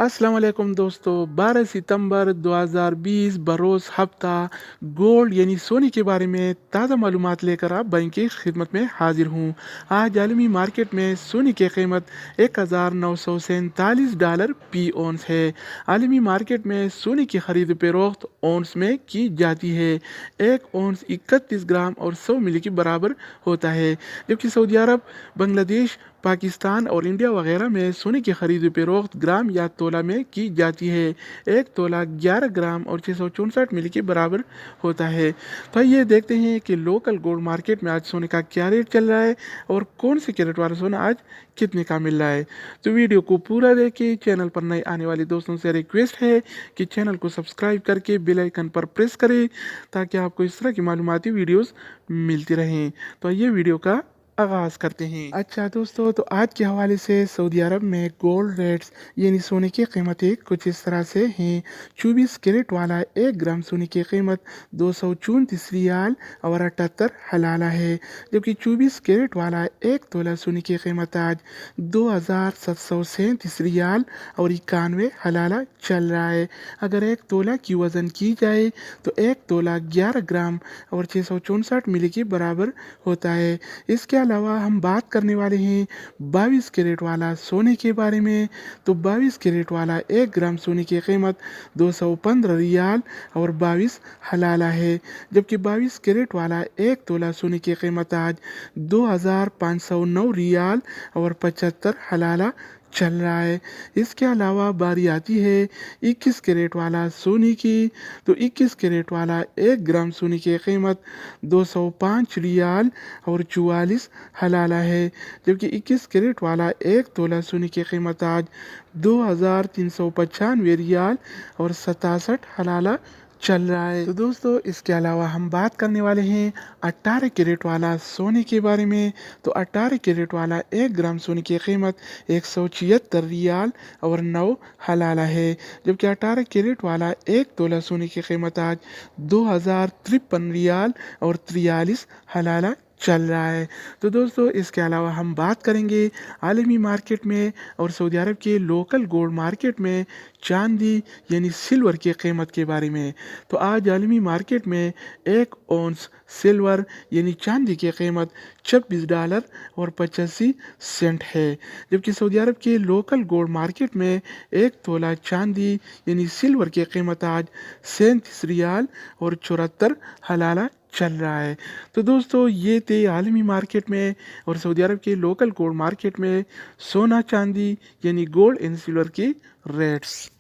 अस्सलाम वालेकुम दोस्तों। 12 सितंबर 2020 बरोज़ हफ्ता गोल्ड यानी सोने के बारे में ताज़ा मालूमात लेकर आप बैंक की खिदमत में हाजिर हूँ। आज आलमी मार्केट में सोने की कीमत $1947 फी औंस है। आलमी मार्केट में सोने की खरीद फरोख्त औंस में की जाती है। एक औंस 31 ग्राम और 100 मिली के बराबर होता है, जबकि सऊदी अरब, बांग्लादेश, पाकिस्तान और इंडिया वगैरह में सोने की खरीद फरोख्त ग्राम या तोला में की जाती है। एक तोला 11 ग्राम और 664 मिली के बराबर होता है। तो ये देखते हैं कि लोकल गोल्ड मार्केट में आज सोने का क्या रेट चल रहा है और कौन से कैरेट वाला सोना आज कितने का मिल रहा है। तो वीडियो को पूरा देखिए। चैनल पर नए आने वाले दोस्तों से रिक्वेस्ट है कि चैनल को सब्सक्राइब करके बेल आइकन पर प्रेस करें ताकि आपको इस तरह की मालूमाती वीडियोस मिलती रहें। तो ये वीडियो का आगाज़ करते हैं। अच्छा दोस्तों, तो आज के हवाले से सऊदी अरब में गोल्ड रेट्स यानी सोने की कीमतें कुछ इस तरह से हैं। 24 कैरेट वाला 1 ग्राम सोने की कीमत 234 रियाल और 78 हलाला है, जबकि 24 कैरेट वाला 1 तोला सोने की कीमत आज 2737 रियाल और 91 हलाला चल रहा है। अगर 1 तोला की वज़न की जाए तो 1 तोला 11 ग्राम और 664 मिली के बराबर होता है। इसके अलावा हम बात करने वाले हैं 22 कैरेट वाला सोने के बारे में। तो 22 कैरेट वाला 1 ग्राम सोने की कीमत 215 रियाल और 22 हलाला है, जबकि 22 कैरेट वाला 1 तोला सोने की कीमत आज 2509 रियाल और 75 हलाला चल रहा है। इसके अलावा बारी आती है 21 कैरेट वाला सोने की। तो 21 कैरेट वाला 1 ग्राम सोने की कीमत 205 रियाल और 44 हलाला है, जबकि 21 कैरेट वाला 1 तोला सोने की कीमत आज 2395 रियाल और 67 हलाला चल रहा है। तो दोस्तों, इसके अलावा हम बात करने वाले हैं 18 कैरेट वाला सोने के बारे में। तो 18 कैरेट वाला 1 ग्राम सोने की कीमत 176 रियाल और 9 हलाला है, जबकि 18 कैरेट वाला 1 तोला सोने की कीमत आज 2053 रियाल और 43 हलाला चल रहा है। तो दोस्तों, इसके अलावा हम बात करेंगे आलमी मार्केट में और सऊदी अरब के लोकल गोल्ड मार्केट में चांदी यानी सिल्वर की कीमत के बारे में। तो आज आलमी मार्केट में 1 औंस सिल्वर यानी चांदी की कीमत $26 और 85 सेंट है, जबकि सऊदी अरब के लोकल गोल्ड मार्केट में 1 तोला चांदी यानी सिल्वर की कीमत आज 37 रियाल और 74 हलाला चल रहा है। तो दोस्तों, ये थे आलमी मार्केट में और सऊदी अरब के लोकल गोल्ड मार्केट में सोना चांदी यानी गोल्ड एंड सिल्वर की रेट्स।